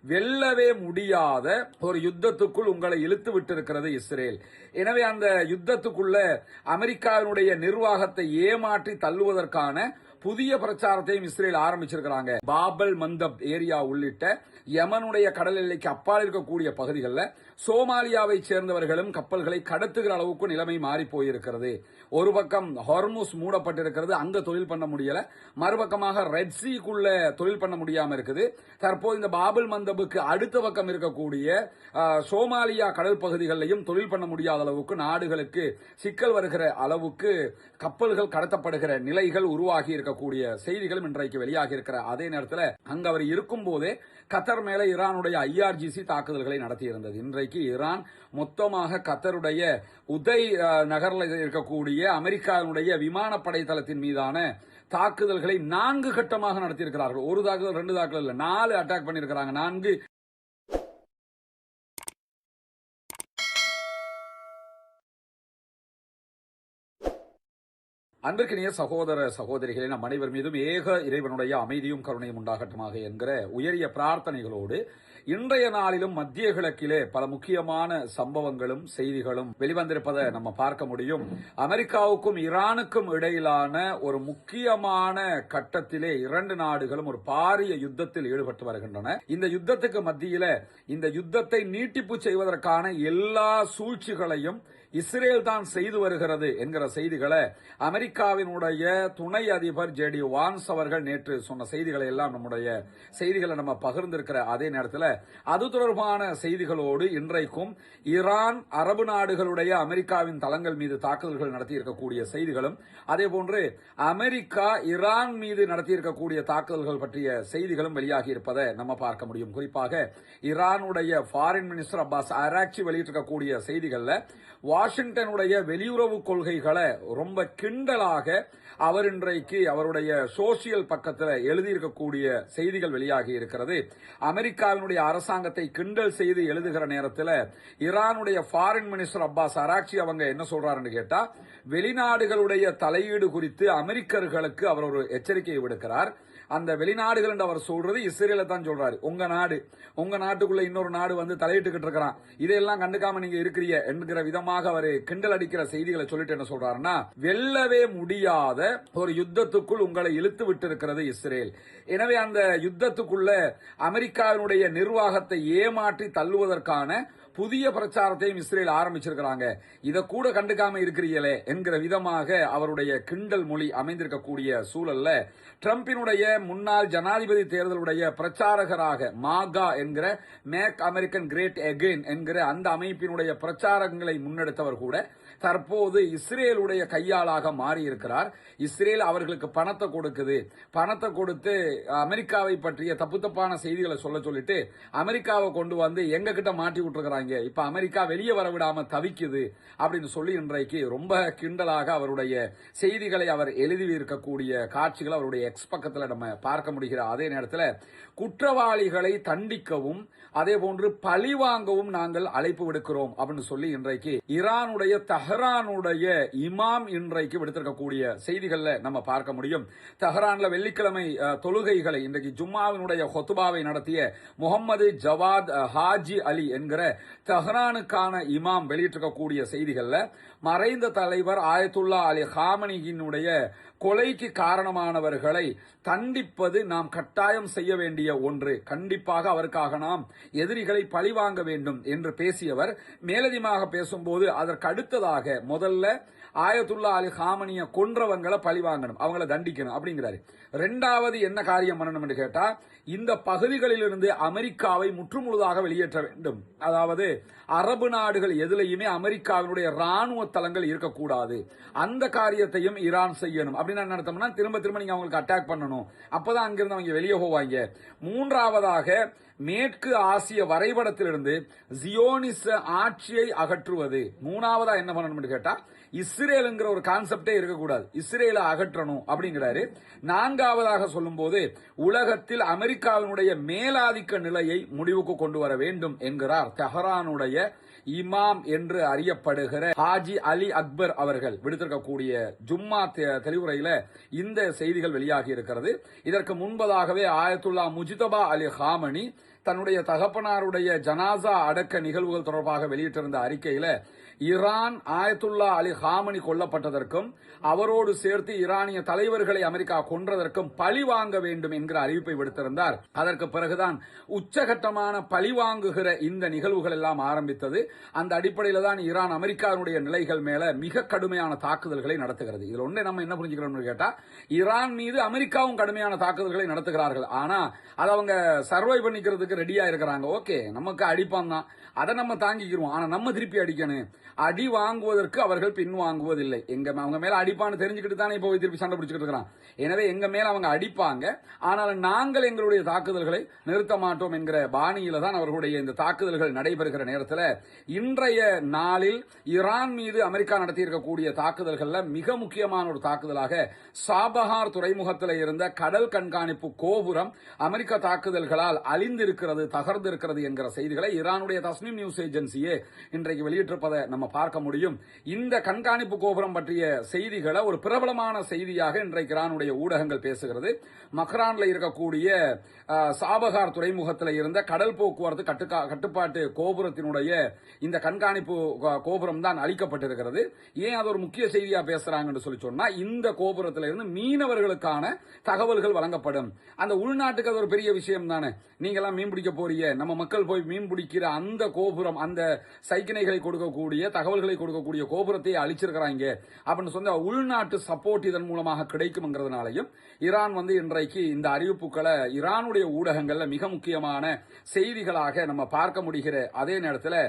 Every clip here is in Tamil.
வெல்லவே முடியாத ஒரு யுத்தத்துக்குள் உங்களை இழுத்து விட்டிருக்கிறது இஸ்ரேல். எனவே அந்த யுத்தத்துக்குள்ள அமெரிக்காவினுடைய நிர்வாகத்தை ஏமாற்றி தள்ளுவதற்கான புதிய பிரச்சாரத்தையும் இஸ்ரேல் ஆரம்பிச்சிருக்கிறாங்க. பாபல் மந்தப் ஏரியா உள்ளிட்ட யமனுடைய கடல் எல்லைக்கு அப்பால் இருக்கக்கூடிய பகுதிகளில் சோமாலியாவை சேர்ந்தவர்களும் கப்பல்களை கடத்துகிற அளவுக்கு நிலைமை மாறி போயிருக்கிறது. ஒரு பக்கம் ஹார்முஸ் மூடப்பட்டிருக்கிறது, அங்க தொழில் பண்ண முடியல. மறுபக்கமாக ரெட் சீக்குள்ள தொழில் பண்ண முடியாம இருக்குது. தற்போது இந்த பாபல் மந்தபுக்கு அடுத்த பக்கம் இருக்கக்கூடிய சோமாலியா கடல் பகுதிகளிலையும் தொழில் பண்ண முடியாத அளவுக்கு நாடுகளுக்கு சிக்கல் வருகிற அளவுக்கு கப்பல்கள் கடத்தப்படுகிற நிலைகள் உருவாகி இருக்கக்கூடிய செய்திகளும் இன்றைக்கு வெளியாகி இருக்கிற அதே நேரத்தில் அங்கு அவர் இருக்கும் போதே கத்தர் மேல ஈரானுடைய IRGC தாக்குதல்களை நடத்தியிருந்தது. இன்றைக்கு ஈரான் மொத்தமாக கத்தருடைய உதய் நகரில் இருக்கக்கூடிய அமெரிக்காவுடைய விமானப்படை தளத்தின் மீதான தாக்குதல்களை 4 கட்டமாக நடத்தியிருக்கிறார்கள். ஒரு தாக்குதல் 2 தாக்குதல் இல்ல, 4 அட்டாக் பண்ணியிருக்கிறாங்க. 4 அன்பிற்கினிய சகோதர சகோதரிகளை நம் அனைவர் மீதும் ஏக இறைவனுடைய அமைதியும் கருணையும் உண்டாகட்டுமாக என்கிற உயரிய பிரார்த்தனைகளோடு இன்றைய நாளிலும் மத்திய கிழக்கிலே பல முக்கியமான சம்பவங்களும் செய்திகளும் வெளிவந்திருப்பதை நம்ம பார்க்க முடியும். அமெரிக்காவுக்கும் ஈரானுக்கும் இடையிலான ஒரு முக்கியமான கட்டத்திலே 2 நாடுகளும் ஒரு பாரிய யுத்தத்தில் ஈடுபட்டு வருகின்றன. இந்த யுத்தத்துக்கு மத்தியில இந்த யுத்தத்தை நீட்டிப்பு செய்வதற்கான எல்லா சூழ்ச்சிகளையும் இஸ்ரேல் தான் செய்து வருகிறது என்கிற செய்திகளை அமெரிக்காவினுடைய துணை அதிபர் JD வான்ஸ் அவர்கள் நேற்று சொன்ன செய்திகளை எல்லாம் நம்முடைய செய்திகளை நம்ம பகிர்ந்திருக்கிற அதே நேரத்தில் அது தொடர்பான செய்திகளோடு இன்றைக்கும் ஈரான் அரபு நாடுகளுடைய அமெரிக்காவின் தளங்கள் மீது தாக்குதல்கள் நடத்தியிருக்கக்கூடிய செய்திகளும் அதேபோன்று அமெரிக்கா ஈரான் மீது நடத்தியிருக்கக்கூடிய தாக்குதல்கள் பற்றிய செய்திகளும் வெளியாகி இருப்பதை நம்ம பார்க்க முடியும். குறிப்பாக ஈரானுடைய ஃபாரின் மினிஸ்டர் அப்பாஸ் அராக்சி வெளியிட்டிருக்கக்கூடிய செய்திகள்ல வாஷிங்டனுடைய வெளியுறவு கொள்கைகளை ரொம்ப கிண்டலாக அவர் இன்றைக்கு அவருடைய சோசியல் பக்கத்தில் எழுதியிருக்கக்கூடிய செய்திகள் வெளியாகி இருக்கிறது. அமெரிக்காவினுடைய அரசாங்கத்தை கிண்டல் செய்து எழுதுகிற நேரத்தில் ஈரானுடைய ஃபாரின் மினிஸ்டர் அப்பாஸ் அராக்சி அவங்க என்ன சொல்றாருன்னு கேட்டா, வெளிநாடுகளுடைய தலையீடு குறித்து அமெரிக்கர்களுக்கு அவர் ஒரு எச்சரிக்கையை விடுக்கிறார். அந்த வெளிநாடுகள் என்று அவர் சொல்றது இஸ்ரேலை தான் சொல்றாரு. உங்க நாட்டுக்குள்ள இன்னொரு நாடு வந்து தலையிட்டுக்கிட்டு இருக்கிறான், இதையெல்லாம் கண்டுக்காம நீங்க இருக்கிறீங்க என்கிற விதமாக அவர் கிண்டல் அடிக்கிற செய்திகளை சொல்லிட்டு என்ன சொல்றாருன்னா, வெல்லவே முடியாத ஒரு யுத்தத்துக்குள் உங்களை இழுத்து விட்டிருக்கிறது இஸ்ரேல். எனவே அந்த யுத்தத்துக்குள்ள அமெரிக்காவினுடைய நிர்வாகத்தை ஏமாற்றி தள்ளுவதற்கான புதிய பிரச்சாரத்தையும் இஸ்ரேல் ஆரம்பிச்சிருக்கிறாங்க. இதை கூட கண்டுக்காம இருக்கிறீங்களே என்கிற விதமாக அவருடைய கிண்டல் மொழி அமைந்திருக்கக்கூடிய சூழல்ல டிரம்பினுடைய முன்னாள் ஜனாதிபதி தேர்தலுடைய பிரச்சாரகராக மாகா என்கிற மேக் அமெரிக்கன் கிரேட் அகெயின் என்கிற அந்த அமைப்பினுடைய பிரச்சாரங்களை முன்னெடுத்தவர் கூட தற்போது இஸ்ரேலுடைய கையாளாக மாறியிருக்கிறார். இஸ்ரேல் அவர்களுக்கு பணத்தை கொடுக்குது, பணத்தை கொடுத்து அமெரிக்காவை பற்றிய தப்பு தப்பான செய்திகளை சொல்லிட்டு அமெரிக்காவை கொண்டு வந்து எங்க கிட்ட மாட்டி விட்டுருக்கிறாங்க. இப்ப அமெரிக்கா வெளியே வரவிடாம தவிக்குது அப்படின்னு சொல்லி இன்றைக்கு ரொம்ப கிண்டலாக அவருடைய செய்திகளை அவர் எழுதி இருக்கக்கூடிய காட்சிகள் அவருடைய எக்ஸ் பக்கத்தில் நம்ம பார்க்க முடிகிற அதே நேரத்தில் குற்றவாளிகளை தண்டிக்கவும் அதே போன்று பழி வாங்கவும் நாங்கள் அழைப்பு விடுக்கிறோம் அப்படின்னு சொல்லி இன்றைக்கு ஈரானுடைய தெஹ்ரானுடைய இமாம் இன்றைக்கு விடுத்திருக்கக்கூடிய செய்திகள்ல நம்ம பார்க்க முடியும். தெஹ்ரான்ல வெள்ளிக்கிழமை தொழுகைகளை இன்றைக்கு ஜும்மாவினுடைய ஹொத்துபாவை நடத்திய முகமது ஜவாத் ஹாஜி அலி என்கிற தெஹ்ரானுக்கான இமாம் வெளியிட்டிருக்கக்கூடிய செய்திகள்ல மறைந்த தலைவர் ஆயத்துல்லா அலி ஹாமனியினுடைய கொலைக்கு காரணமானவர்களை தண்டிப்பது நாம் கட்டாயம் செய்ய வேண்டிய ஒன்று, கண்டிப்பாக அவருக்காக நாம் எதிரிகளை பழிவாங்க வேண்டும் என்று பேசியவர் மேலதிகமாக பேசும்போது அதற்கு அடுத்ததாக முதல்ல ஆயத்துல்லா அலி ஹாமனியை கொன்றவங்களை பழிவாங்கணும், அவங்களை தண்டிக்கணும் அப்படிங்கிறாரு. 2வது என்ன காரியம் பண்ணணும் என்று கேட்டா, இந்த பகுதிகளிலிருந்து அமெரிக்காவை முற்றுமுழுதாக வெளியேற்ற வேண்டும். அதாவது அரபு நாடுகள் எதிலையுமே அமெரிக்காவினுடைய ராணுவ தளங்கள் இருக்கக்கூடாது, அந்த காரியத்தையும் ஈரான் செய்யணும். அப்படின்னு என்ன அர்த்தம்னா, திரும்ப திரும்ப நீங்க அவங்களுக்கு அட்டாக் பண்ணணும், அப்பதான் அங்கிருந்து அவங்க வெளியே போவாங்க. 3வதாக மேற்கு ஆசிய வரைபடத்திலிருந்து ஜியோனிச ஆட்சியை அகற்றுவது. 3வதா என்ன பண்ணணும் கேட்டா, இஸ்ரேலுங்கிற ஒரு கான்செப்டே இருக்கக்கூடாது, இஸ்ரேலை அகற்றணும் அப்படிங்கிறாரு. 4வதாக சொல்லும் போது உலகத்தில் அமெரிக்காவினுடைய மேலாதிக்க நிலையை முடிவுக்கு கொண்டு வர வேண்டும் என்கிறார் தெஹ்ரானுடைய இமாம் என்று அறியப்படுகிற ஹாஜி அலி அக்பர் அவர்கள் விடுத்திருக்கக்கூடிய ஜும்மா தெளிவுரையில இந்த செய்திகள் வெளியாகி இருக்கிறது. இதற்கு முன்பதாகவே ஆயத்துல்லா முஜ்தபா அலி ஹாமனி தன்னுடைய தகப்பனாருடைய ஜனாசா அடக்க நிகழ்வுகள் தொடர்பாக வெளியிட்டிருந்த அறிக்கையில ஈரான் ஆயத்துல்லா அலி ஹாமனி கொல்லப்பட்டதற்கும் அவரோடு சேர்த்து ஈரானிய தலைவர்களை அமெரிக்கா கொன்றதற்கும் பழி வாங்க வேண்டும் என்கிற அறிவிப்பை விடுத்திருந்தார். அதற்கு பிறகுதான் உச்சகட்டமான பழி வாங்குகிற இந்த நிகழ்வுகள் எல்லாம் ஆரம்பித்தது. அந்த அடிப்படையில் தான் ஈரான் அமெரிக்காவுடைய நிலைகள் மேல மிக கடுமையான தாக்குதல்களை நடத்துகிறது. இதுல ஒண்ணே நம்ம என்ன புரிஞ்சுக்கிறோம் கேட்டா, ஈரான் மீது அமெரிக்காவும் கடுமையான தாக்குதல்களை நடத்துகிறார்கள். ஆனா அதை அவங்க சர்வை பண்ணிக்கிறதுக்கு ரெடியா இருக்கிறாங்க. ஓகே, நமக்கு அடிப்பான் தான், அதை நம்ம தாங்கிக்கிறோம். ஆனா நம்ம திருப்பி அடிக்கணும். அடி வாங்குவதற்கு அவர்கள் பின் வாங்குவதில்லை. அவங்க மேல அடிப்பான்னு தெரிஞ்சுக்கிட்டு தானே இப்போ திருப்பி சண்டை பிடிச்சிட்டு இருக்கிறான். எனவே எங்க மேல அவங்க அடிப்பாங்க, ஆனால் நாங்கள் எங்களுடைய தாக்குதல்களை நிறுத்த மாட்டோம் என்கிற பாணியில தான் அவர்களுடைய இந்த தாக்குதல்கள் நடைபெறுகிற நேரத்தில் இன்றைய நாளில் ஈரான் மீது அமெரிக்கா நடத்தியிருக்கக்கூடிய தாக்குதல்கள்ல மிக முக்கியமான ஒரு தாக்குதலாக சாபஹார் துறைமுகத்தில் இருந்த கடல் கண்காணிப்பு கோபுரம் அமெரிக்க தாக்குதல்களால் அழிந்திருக்கிறது, தகர்ந்திருக்கிறது என்கிற செய்திகளை ஈரானுடைய தஸ்னீம் நியூஸ் ஏஜென்சியே இன்றைக்கு வெளியிட்டிருப்பதை நம்ம பார்க்க முடியும். இந்த கண்காணிப்பு கோபுரம் பற்றிய செய்திகளை ஒரு பிரபலமான செய்தியாக இன்றைக்கு ஈரானுடைய ஊடகங்கள் பேசுகிறது. மக்ரான்ல இருக்கக்கூடிய சாபகார் துறைமுகத்தில் இருந்த கடல் போக்குவரத்து கட்டுப்பாட்டு கோபுரத்தினுடைய இந்த கண்காணிப்பு கோபுரம் தான் அளிக்கப்பட்டிருக்கிறது. ஏன் அது ஒரு முக்கிய செய்தியா பேசுறாங்கன்னு சொல்லி சொன்னா, இந்த கோபுரத்தில் இருந்து மீனவர்களுக்கான தகவல்கள் வழங்கப்படும். அந்த உள்நாட்டுக்கு அது ஒரு பெரிய விஷயம் தானே. நீங்க எல்லாம் மீன் பிடிக்க போறீங்க, நம்ம மக்கள் போய் மீன் பிடிக்கிற அந்த கோபுரம், அந்த சைக்கிணைகளை கொடுக்கக்கூடிய தகவல்களை கொடுக்கக்கூடிய கோபுரத்தை அழிச்சிருக்கிறாங்க அப்படின்னு சொன்ன உள்நாட்டு சப்போர்ட் இதன் மூலமாக கிடைக்கும்ங்கிறதுனாலையும் ஈரான் இன்றைக்கு இந்த அறிவிப்புகளை ஈரானுடைய ஊடகங்கள்ல மிக முக்கியமான செய்திகளாக நம்ம பார்க்க முடிகிற அதே நேரத்தில்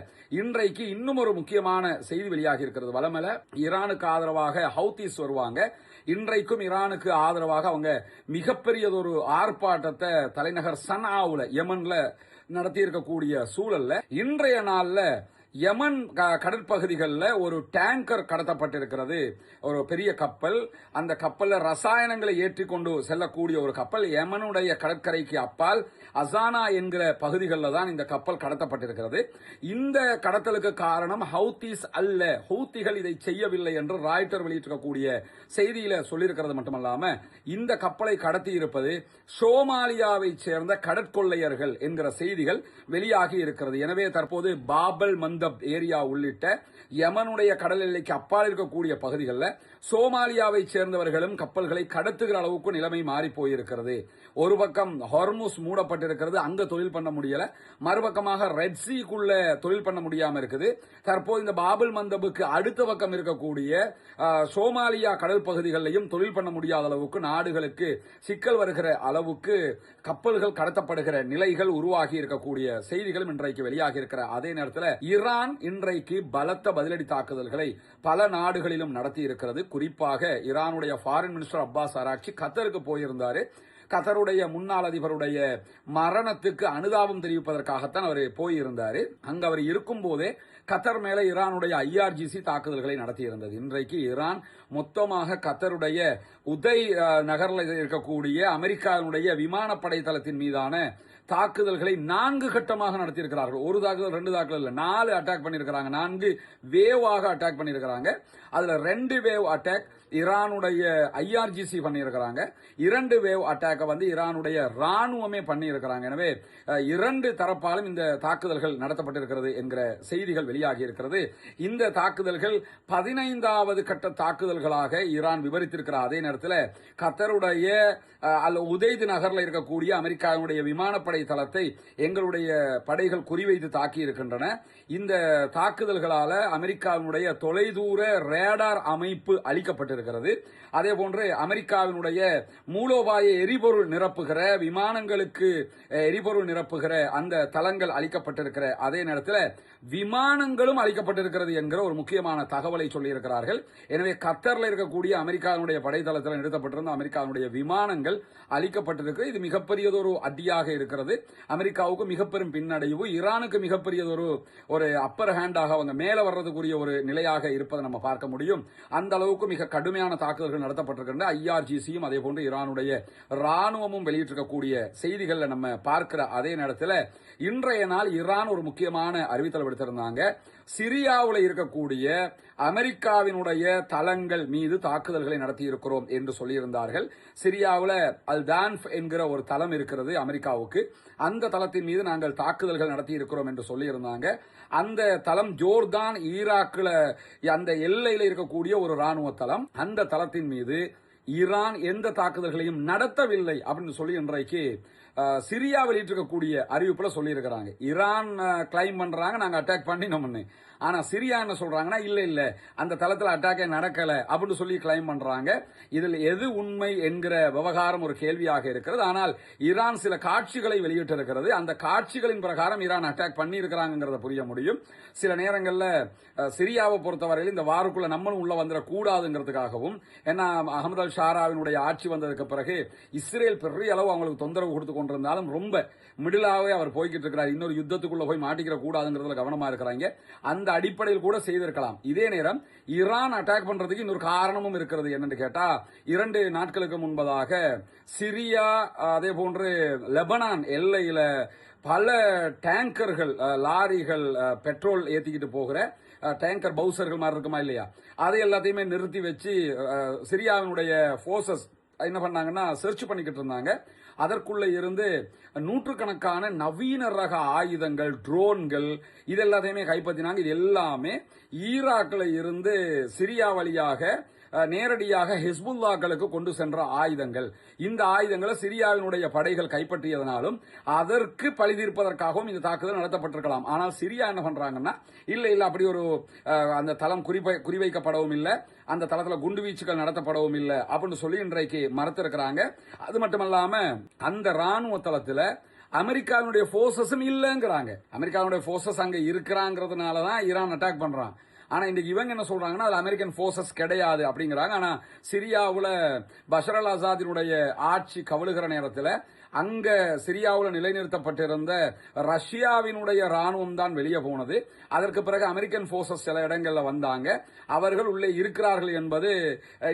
இன்றைக்கு இன்னும் ஒரு முக்கியமான செய்தி வெளியாகி இருக்கிறது. வலமல ஈரானுக்கு ஆதரவாக ஹவுதிஸ் வருவாங்க. இன்றைக்கும் ஈரானுக்கு ஆதரவாக அவங்க மிகப்பெரியதொரு ஆர்ப்பாட்டத்தை தலைநகர் சனாவுல யமன்ல நடத்தி இருக்கக்கூடிய சூழல்ல இன்றைய நாள்ல யமன் கடற்பகுதிகளில் ஒரு டேங்கர் கடத்தப்பட்டிருக்கிறது. ஒரு பெரிய கப்பல், அந்த கப்பல்ல ரசாயனங்களை ஏற்றிக்கொண்டு செல்லக்கூடிய ஒரு கப்பல் யமனுடைய கடற்கரைக்கு அப்பால் அசானா என்கிற பகுதிகளில் தான் இந்த கப்பல் கடத்தப்பட்டிருக்கிறது. இந்த கடத்தலுக்கு காரணம் ஹவுதிஸ் அல்ல, ஹவுதிகள் இதை செய்யவில்லை என்று ராய்ட்டர் வெளியிட்டிருக்கக்கூடிய செய்தியில சொல்லியிருக்கிறது. மட்டுமல்லாம இந்த கப்பலை கடத்தி இருப்பது சோமாலியாவை சேர்ந்த கடற்கொள்ளையர்கள் என்கிற செய்திகள் வெளியாகி இருக்கிறது. எனவே தற்போது பாபல் மந்தப் ஏரியா உள்ளிட்ட யமனுடைய கடல் எல்லைக்கு அப்பால் இருக்கக்கூடிய பகுதிகளில் சோமாலியாவை சேர்ந்தவர்களும் கப்பல்களை கடத்துகிற அளவுக்கு நிலைமை மாறி போயிருக்கிறது. ஒரு பக்கம் ஹார்முஸ் மூடப்பட்டிருக்கிறது, அங்க தொழில் பண்ண முடியல. மறுபக்கமாக ரெட் சீக்குள்ள தொழில் பண்ண முடியாம இருக்குது. தற்போது இந்த பாபுல் மந்தபுக்கு அடுத்த பக்கம் இருக்கக்கூடிய சோமாலியா கடல் பகுதிகளிலையும் தொழில் பண்ண முடியாத அளவுக்கு நாடுகளுக்கு சிக்கல் வருகிற அளவுக்கு கப்பல்கள் கடத்தப்படுகிற நிலைகள் உருவாகி இருக்கக்கூடிய செய்திகளும் இன்றைக்கு வெளியாகி இருக்கிற அதே நேரத்தில் ஈரான் இன்றைக்கு பலத்த பதிலடி தாக்குதல்களை பல நாடுகளிலும் நடத்தி இருக்கிறது. குறிப்பாக ஈரானுடைய ஃபாரின் மினிஸ்டர் அப்பாஸ் அராக்சி கத்தருக்கு போயிருந்தாரு. கத்தருடைய முன்னாள் அதிபருடைய மரணத்துக்கு அனுதாபம் தெரிவிப்பதற்காகத்தான் அவர் போயிருந்தாரு. அங்கு அவர் இருக்கும் போதே கத்தர் மேல ஈரானுடைய IRGC தாக்குதல்களை நடத்தியிருந்தது. இன்றைக்கு ஈரான் மொத்தமாக கத்தருடைய உதை நகரில் இருக்கக்கூடிய அமெரிக்காவுடைய விமானப்படை தளத்தின் மீதான தாக்குதல்களை 4 கட்டமாக நடத்தியிருக்கிறார்கள். ஒரு தாக்குதல் 2 தாக்குதல் இல்ல, 4 அட்டாக் பண்ணியிருக்கிறாங்க. 4 வேவாக அட்டாக் பண்ணியிருக்கிறாங்க. அதுல 2 வேவ் அட்டாக் ஈரானுடைய IRGC பண்ணியிருக்கிறாங்க. 2 வேவ் அட்டாக் ஈரானுடைய ராணுவமே பண்ணியிருக்கிறாங்க. எனவே 2 தரப்பாலும் இந்த தாக்குதல்கள் நடத்தப்பட்டிருக்கிறது என்கிற செய்திகள் வெளியாகி இருக்கிறது. இந்த தாக்குதல்கள் 15வது கட்ட தாக்குதல்களாக ஈரான் விவரித்திருக்கிற அதே நேரத்தில் கத்தருடைய உதைது நகரில் இருக்கக்கூடிய அமெரிக்காவுடைய விமானப்படை தளத்தை எங்களுடைய படைகள் குறிவைத்து தாக்கி இருக்கின்றன. இந்த தாக்குதல்களால அமெரிக்காவினுடைய தொலைதூர ரேடார் அமைப்பு அளிக்கப்பட்டிருக்கிறது. அதே போன்று அமெரிக்காவினுடைய மூலோபாய எரிபொருள் நிரப்புகிற விமானங்களுக்கு எரிபொருள் நிரப்புகிற அந்த தளங்கள் அளிக்கப்பட்டிருக்கிற அதே நேரத்தில் விமானங்களும் அளிக்கப்பட்டிருக்கிறது என்கிற ஒரு முக்கியமான தகவலை சொல்லியிருக்கிறார்கள். எனவே கத்தர்ல இருக்கக்கூடிய அமெரிக்காவுடைய படைத்தளத்தில் நிறுத்தப்பட்டிருந்த அமெரிக்காவுடைய விமானங்கள் அளிக்கப்பட்டிருக்கிறது. இது மிகப்பெரியதொரு அடியாக இருக்கிறது. அமெரிக்காவுக்கு மிகப்பெரும் பின்னடைவு, ஈரானுக்கு மிகப்பெரியதொரு ஒரு அப்பர் ஹேண்டாக அவங்க மேல வர்றதுக்குரிய ஒரு நிலையாக இருப்பதை நம்ம பார்க்க முடியும். அந்த அளவுக்கு மிக கடுமையான தாக்குதல்கள் நடத்தப்பட்டிருக்கின்றன. IRGCயும் அதே போன்று ஈரானுடைய ராணுவமும் வெளியிட்டிருக்கக்கூடிய செய்திகள் நம்ம பார்க்கிற அதே நேரத்தில் இன்றைய நாள் ஈரான் ஒரு முக்கியமான அறிவித்தல் விடுத்திருந்தாங்க. சிரியாவில் இருக்கக்கூடிய அமெரிக்காவினுடைய தளங்கள் மீது தாக்குதல்களை நடத்தியிருக்கிறோம் என்று சொல்லியிருந்தார்கள். சிரியாவில் அல்தான்ஃப் என்கிற ஒரு தளம் இருக்கிறது அமெரிக்காவுக்கு. அந்த தளத்தின் மீது நாங்கள் தாக்குதல்கள் நடத்தி இருக்கிறோம் என்று சொல்லியிருந்தாங்க. அந்த தளம் ஜோர்தான் ஈராக்கில் அந்த எல்லையில் இருக்கக்கூடிய ஒரு ராணுவ தளம். அந்த தளத்தின் மீது ஈரான் எந்த தாக்குதல்களையும் நடத்தவில்லை அப்படின்னு சொல்லி இன்றைக்கு சிரியா வெளியிட்டிருக்கக்கூடிய அறிவிப்புல சொல்லியிருக்கிறாங்க. ஈரான் கிளைம் பண்றாங்க நாங்க அட்டாக் பண்ணினோம்னு. ஆனா சிரியா என்ன சொல்றாங்கன்னா இல்ல அந்த தளத்தில் அட்டாக்கே நடக்கல அப்படின்னு சொல்லி கிளைம் பண்றாங்க. இதில் எது உண்மை என்கிற விவகாரம் ஒரு கேள்வியாக இருக்கிறது. ஆனால் ஈரான் சில காட்சிகளை வெளியிட்டிருக்கிறது. அந்த காட்சிகளின் பிரகாரம் ஈரான் அட்டாக் பண்ணி இருக்கிறாங்கிறத புரிய முடியும். சில நேரங்களில் சிரியாவை பொறுத்தவரையில் இந்த வாருக்குள்ள நம்மளும் உள்ள வந்துட கூடாதுங்கிறதுக்காகவும், ஏன்னா அகமது அல் ஷாராவினுடைய ஆட்சி வந்ததுக்கு பிறகு இஸ்ரேல் பெரிய அளவு அவங்களுக்கு தொந்தரவு கொடுத்து கொண்டிருந்தாலும் ரொம்ப மிடிலாவே அவர் போய்கிட்டு இருக்கிறார். இன்னொரு யுத்தத்துக்குள்ள போய் மாட்டிக்கிற கூடாதுங்கிறதுல கவனமா இருக்கிறாங்க. அந்த அடிப்படையில் கூட செய்திருக்கலாம். இதே நேரம் ஈரான் அட்டாக் பண்றதுக்கு இன்னொரு காரணமும் இருக்கிறது. என்னன்னு கேட்டா 2 நாட்களுக்கு முன்பதாக சிரியா அதே போன்று லெபனான் எல்லையில பல டேங்கர்கள், லாரிகள், பெட்ரோல் ஏத்திக்கிட்டு போகிற டேங்கர் பவுசர்கள் மாதிரி இருக்குமா இல்லையா, அதை எல்லாத்தையுமே நிறுத்தி வச்சு சிரியாவினுடைய போர்சஸ் என்ன பண்ணாங்கன்னா சர்ச் பண்ணிக்கிட்டு இருந்தாங்க. அதற்குள்ள இருந்து நூற்றுக்கணக்கான நவீன ரக ஆயுதங்கள், ட்ரோன்கள் இதெல்லாத்தையுமே கைப்பற்றினாங்க. இது எல்லாமே ஈராக்ல இருந்து சிரியா வழியாக நேரடியாக ஹிஸ்புல்லாக்களுக்கு கொண்டு சென்ற ஆயுதங்கள். இந்த ஆயுதங்களை சிரியாவினுடைய படைகள் கைப்பற்றியதனாலும் அதற்கு பழி தீர்ப்பதற்காகவும் இந்த தாக்குதல் நடத்தப்பட்டிருக்கலாம். ஆனால் சிரியா என்ன பண்றாங்கன்னா இல்ல அப்படி ஒரு அந்த தளம் குறிவைக்கப்படவும் இல்லை, அந்த தளத்தில் குண்டுவீச்சுகள் நடத்தப்படவும் இல்லை அப்படின்னு சொல்லி இன்றைக்கு மறுத்திருக்கிறாங்க. அது மட்டுமல்லாம அந்த ராணுவ தளத்தில் அமெரிக்காவுடைய போர்சஸும் இல்லங்கிறாங்க. அமெரிக்காவுடைய போர்சஸ் அங்க இருக்கிறாங்கிறதுனாலதான் ஈரான் அட்டாக் பண்றான். ஆனா இன்னைக்கு இவங்க என்ன சொல்றாங்கன்னா அது அமெரிக்கன் போர்சஸ் கிடையாது அப்படிங்கிறாங்க. ஆனா சிரியாவுல பஷர் அல் ஆசாதினுடைய ஆட்சி கவிழுகிற நேரத்தில் அங்க சிரியாவில் நிலைநிறுத்தப்பட்டிருந்த ரஷ்யாவினுடைய ராணுவம் தான் வெளியே போனது. அதற்கு பிறகு அமெரிக்கன் போர்சஸ் சில இடங்கள்ல வந்தாங்க. அவர்கள் உள்ளே இருக்கிறார்கள் என்பது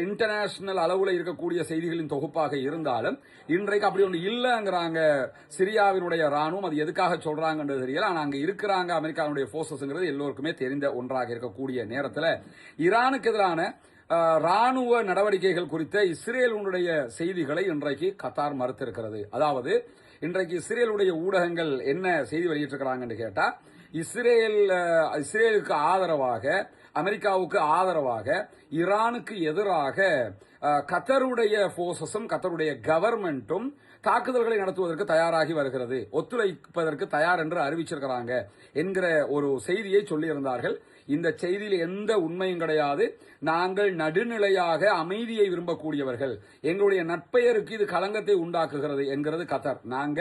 இன்டர்நேஷனல் அளவுல இருக்கக்கூடிய செய்திகளின் தொகுப்பாக இருந்தாலும் இன்றைக்கு அப்படி ஒன்று இல்லங்கிறாங்க சிரியாவினுடைய ராணுவம். அது எதுக்காக சொல்றாங்கன்றது தெரியல. ஆனா அங்க இருக்கிறாங்க அமெரிக்காவுடைய போர்சஸ்ங்கிறது எல்லோருக்குமே தெரிந்த ஒன்றாக இருக்கக்கூடிய நேரத்தில் ஈரானுக்கு எதிரான ராணுவ நடவடிக்கைகள் குறித்த இஸ்ரேலுடைய செய்திகளை இன்றைக்கு கத்தார் மறுத்திருக்கிறது. அதாவது இன்றைக்கு இஸ்ரேலுடைய ஊடகங்கள் என்ன செய்தி வெளியிட்டிருக்கிறாங்கன்னு கேட்டா, இஸ்ரேலுக்கு ஆதரவாக, அமெரிக்காவுக்கு ஆதரவாக ஈரானுக்கு எதிராக கத்தருடைய போர்சஸும் கத்தருடைய கவர்மெண்ட்டும் தாக்குதல்களை நடத்துவதற்கு தயாராகி வருகிறது, ஒத்துழைப்பதற்கு தயார் என்று அறிவிச்சிருக்கிறாங்க என்கிற ஒரு செய்தியை சொல்லியிருந்தார்கள். இந்த செய்தியில் எந்த உண்மையும் கிடையாது. நாங்கள் நடுநிலையாக அமைதியை விரும்பக்கூடியவர்கள், எங்களுடைய நட்பெயருக்கு இது களங்கத்தை உண்டாக்குகிறது என்கிறது கத்தர். நாங்க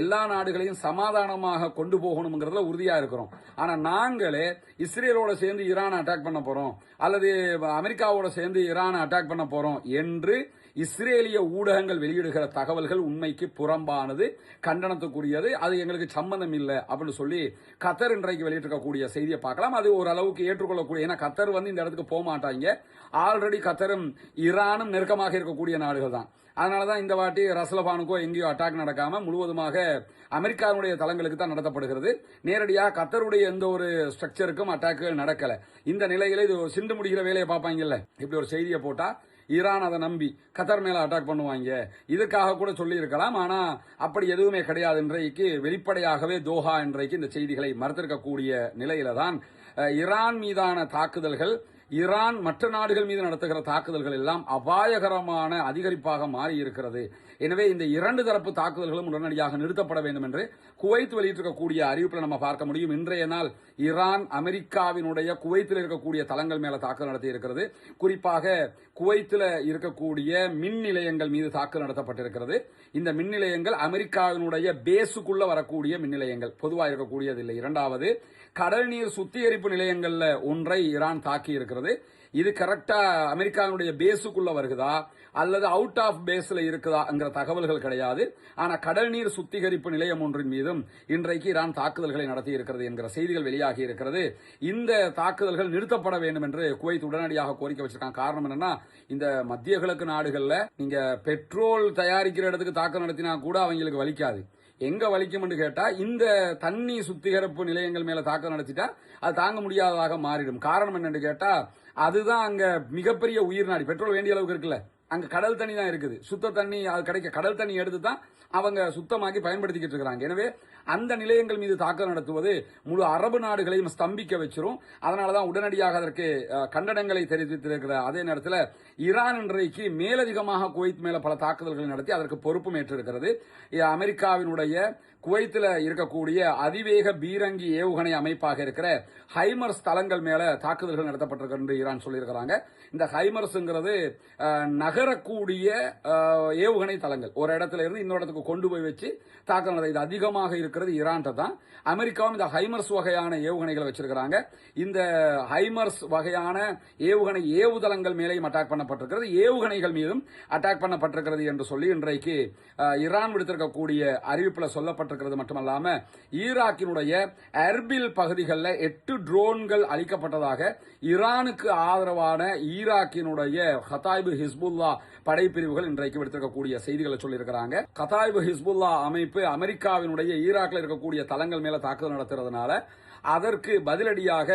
எல்லா நாடுகளையும் சமாதானமாக கொண்டு போகணும்ங்கிறதுல உறுதியா இருக்கிறோம். ஆனா நாங்களே இஸ்ரேலோட சேர்ந்து ஈரானை அட்டாக் பண்ண போறோம் அல்லது அமெரிக்காவோட சேர்ந்து ஈரானை அட்டாக் பண்ண போறோம் என்று இஸ்ரேலிய ஊடகங்கள் வெளியிடுகிற தகவல்கள் உண்மைக்கு புறம்பானது, கண்டனத்துக்குரியது. அது எங்களுக்கு சம்பந்தம் இல்லை அப்படின்னு சொல்லி கத்தர் இன்றைக்கு வெளியிட்டிருக்கக்கூடிய செய்தியை பார்க்கலாம். அது ஓரளவுக்கு ஏற்றுக்கொள்ளக்கூடிய, ஏன்னா கத்தர் இந்த இடத்துக்கு போக மாட்டாங்க. ஆல்ரெடி கத்தரும் ஈரானும் நெருக்கமாக இருக்கக்கூடிய நாடுகள் தான். அதனாலதான் இந்த வாட்டி ரஸ்லபானுக்கோ எங்கேயோ அட்டாக் நடக்காம முழுவதுமாக அமெரிக்காவுடைய தளங்களுக்கு தான் நடத்தப்படுகிறது. நேரடியாக கத்தருடைய எந்த ஒரு ஸ்ட்ரக்சருக்கும் அட்டாக்குகள் நடக்கல. இந்த நிலையில இது சிண்டு முடிகிற வேலையை பார்ப்பாங்கல்ல, இப்படி ஒரு செய்தியை போட்டா ஈரான் அதை நம்பி கத்தர் மேல அட்டாக் பண்ணுவாங்க, இதுக்காக கூட சொல்லி இருக்கலாம். ஆனா அப்படி எதுவுமே கிடையாது. இன்றைக்கு வெளிப்படையாகவே தோஹா இன்றைக்கு இந்த செய்திகளை மறுத்திருக்கக்கூடிய நிலையில தான் ஈரான் மீதான தாக்குதல்கள், ஈரான் மற்ற நாடுகள் மீது நடத்துகிற தாக்குதல்கள் எல்லாம் அபாயகரமான அதிகரிப்பாக மாறி இருக்கிறது. எனவே இந்த 2 தரப்பு தாக்குதல்களும் உடனடியாக நிறுத்தப்பட வேண்டும் என்று குவைத் வெளியிட்டிருக்கக்கூடிய அறிவிப்பில் நம்ம பார்க்க முடியும். இன்றைய நாள் ஈரான் அமெரிக்காவினுடைய குவைத்தில் இருக்கக்கூடிய தளங்கள் மேல தாக்குதல் நடத்தி இருக்கிறது. குறிப்பாக குவைத்தில் இருக்கக்கூடிய மின் நிலையங்கள் மீது தாக்குதல் நடத்தப்பட்டிருக்கிறது. இந்த மின் நிலையங்கள் அமெரிக்காவினுடைய பேசுக்குள்ள வரக்கூடிய மின் நிலையங்கள், பொதுவாக இருக்கக்கூடியது இல்லை. இரண்டாவது, கடல் நீர் சுத்திகரிப்பு நிலையங்கள்ல ஒன்றை ஈரான் தாக்கி இருக்கிறது. இது கரெக்டா அமெரிக்காவுடைய பேசுக்குள்ள வருகிறதா அல்லது அவுட் ஆஃப் பேஸ்ல இருக்குதாங்கிற தகவல்கள் கிடையாது. ஆனா கடல் நீர் சுத்திகரிப்பு நிலையம் ஒன்றின் மீதும் இன்றைக்கு ஈரான் தாக்குதல்களை நடத்தி இருக்கிறது என்கிற செய்திகள் வெளியாகி இருக்கிறது. இந்த தாக்குதல்கள் நிறுத்தப்பட வேண்டும் என்று குவைத் உடனடியாக கோரிக்கை வச்சிருக்காங்க. காரணம் என்னன்னா, இந்த மத்திய கிழக்கு நாடுகள்ல நீங்க பெட்ரோல் தயாரிக்கிற இடத்துக்கு தாக்குதல் நடத்தினா கூட அவங்களுக்கு வலிக்காது. எங்க வலிக்கும்னு கேட்டா இந்த தண்ணி சுத்திகரிப்பு நிலையங்கள் மேல தாக்குதல் நடத்திட்டா அது தாங்க முடியாததாக மாறிடும். காரணம் என்னன்னு கேட்டா அதுதான் அங்க மிகப்பெரிய உயிர் நாடி. பெட்ரோல் வேண்டிய அளவுக்கு இருக்குல்ல, அங்க கடல் தண்ணி தான் இருக்குது. சுத்த தண்ணி அது கிடைக்க கடல் தண்ணி எடுத்து தான் அவங்க சுத்தமாக்கி பயன்படுத்திக்கிட்டு இருக்கிறாங்க. எனவே அந்த நிலையங்கள் மீது தாக்குதல் நடத்துவது முழு அரபு நாடுகளையும் ஸ்தம்பிக்க வச்சிரும். அதனாலதான் உடனடியாக அதற்கு கண்டனங்களை தெரிவித்திருக்கிற அதே நேரத்தில் ஈரான் இன்றைக்கு மேலதிகமாக குவைத் மேல பல தாக்குதல்களை நடத்தி அதற்கு பொறுப்பும் ஏற்றிருக்கிறது. அமெரிக்காவினுடைய குவைத்தில் இருக்கக்கூடிய அதிவேக பீரங்கி ஏவுகணை அமைப்பாக இருக்கிற ஹைமர்ஸ் தளங்கள் மேல தாக்குதல்கள் நடத்தப்பட்டிருக்கு என்று ஈரான் சொல்லியிருக்கிறாங்க. இந்த ஹைமர்ஸ்ங்கிறது நகரக்கூடிய ஏவுகணை தளங்கள், ஒரு இடத்துல இருந்து இன்னொரு இடத்துக்கு கொண்டு போய் வச்சு தாக்குதல். இது அதிகமாக இருக்கிறது ஈரான் தான். அமெரிக்காவும் இந்த ஹைமர்ஸ் வகையான ஏவுகணைகளை வச்சிருக்கிறாங்க. இந்த ஹைமர்ஸ் வகையான ஏவுகணை ஏவுதளங்கள் மேலேயும் அட்டாக் பண்ணப்பட்டிருக்கிறது, ஏவுகணைகள் மீதும் அட்டாக் பண்ணப்பட்டிருக்கிறது என்று சொல்லி இன்றைக்கு ஈரான் விடுத்திருக்கக்கூடிய அறிவிப்பில் சொல்லப்பட்டிருக்கிறது. மட்டுமல்லாம ஈராக்கினுடைய எர்பில் பகுதிகளில் 8 ட்ரோன்கள் அளிக்கப்பட்டதாக ஈரானுக்கு ஆதரவான ஈராக்கினுடைய கதாய்பு ஹிஸ்புல்லா படைப்பிரிவுகள் இன்றைக்கு விடுத்திருக்கக்கூடிய செய்திகளை சொல்லியிருக்கிறாங்க. கதாய்பு ஹிஸ்புல்லா அமைப்பு அமெரிக்காவினுடைய ஈராக்கில் இருக்கக்கூடிய தளங்கள் மேல தாக்குதல் நடத்துறதுனால அதற்கு பதிலடியாக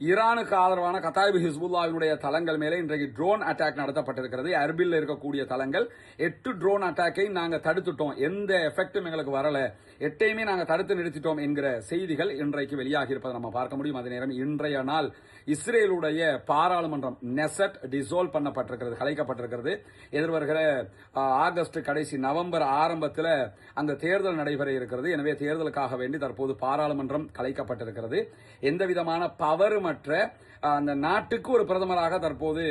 ஈரானுக்கு ஆதரவான கதாய்பு ஹிஸ்புல்லாவினுடைய தளங்கள் மேலே இன்றைக்கு ட்ரோன் அட்டாக் நடத்தப்பட்டிருக்கிறது. அர்பில் இருக்கக்கூடிய தளங்கள் 8 ட்ரோன் அட்டாக்கை நாங்கள் தடுத்துட்டோம், எந்த எஃபெக்டும் எங்களுக்கு வரல, 8ஐயுமே நாங்கள் தடுத்து நிறுத்திட்டோம் என்கிற செய்திகள் இன்றைக்கு வெளியாகி இருப்பதை நம்ம பார்க்க முடியும். அதே நேரம் இன்றைய நாள் இஸ்ரேலுடைய பாராளுமன்றம் நெசட் டிசோல்வ் பண்ணப்பட்டிருக்கிறது, கலைக்கப்பட்டிருக்கிறது. எதிர்வருகிற ஆகஸ்ட் கடைசி நவம்பர் ஆரம்பத்தில் அங்கு தேர்தல் நடைபெற இருக்கிறது. எனவே தேர்தலுக்காக வேண்டி தற்போது பாராளுமன்றம் கலைக்கப்பட்டிருக்கிறது. எந்த விதமான பவருமற்ற அந்த நாட்டுக்கு ஒரு பிரதமராக தற்போது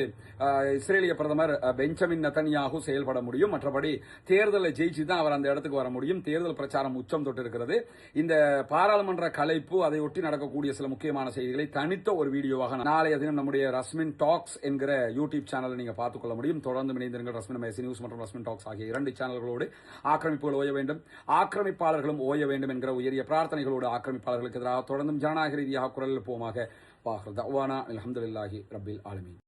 இஸ்ரேலிய பிரதமர் பெஞ்சமின் நெதன்யாகு செயல்பட முடியும். மற்றபடி தேர்தலை ஜெயிச்சு தான் அவர் அந்த இடத்துக்கு வர முடியும். தேர்தல் பிரச்சாரம் உச்சம் தொட்டு இருக்கிறது. இந்த பாராளுமன்ற கலைப்பு, அதை ஒட்டி நடக்கக்கூடிய சில முக்கியமான செய்திகளை தனித்த ஒரு வீடியோவாக நாளைய தினம் நம்முடைய ரஸ்மின் டாக்ஸ் என்கிற யூடியூப் சேனலை நீங்க பார்த்துக் கொள்ள முடியும். தொடர்ந்து இணைந்திருங்கள். ரஸ்மின் மேசி நியூஸ் மற்றும் ரஸ்மின் டாக்ஸ் ஆகிய 2 சேனல்களோடு ஆக்கிரமிப்புகள் ஓய வேண்டும், ஆக்கிரமிப்பாளர்களும் ஓய வேண்டும் என்கிற உயரிய பிரார்த்தனைகளோடு ஆக்கிரமிப்பாளர்களுக்கு எதிராக தொடர்ந்தும் ஜனநாயக ரீதியாக குரல் எழுப்புவோமாக. வாஹிர் தஅவானா அல்ஹம்துலில்லாஹி ரப்பில் ஆலமீன்.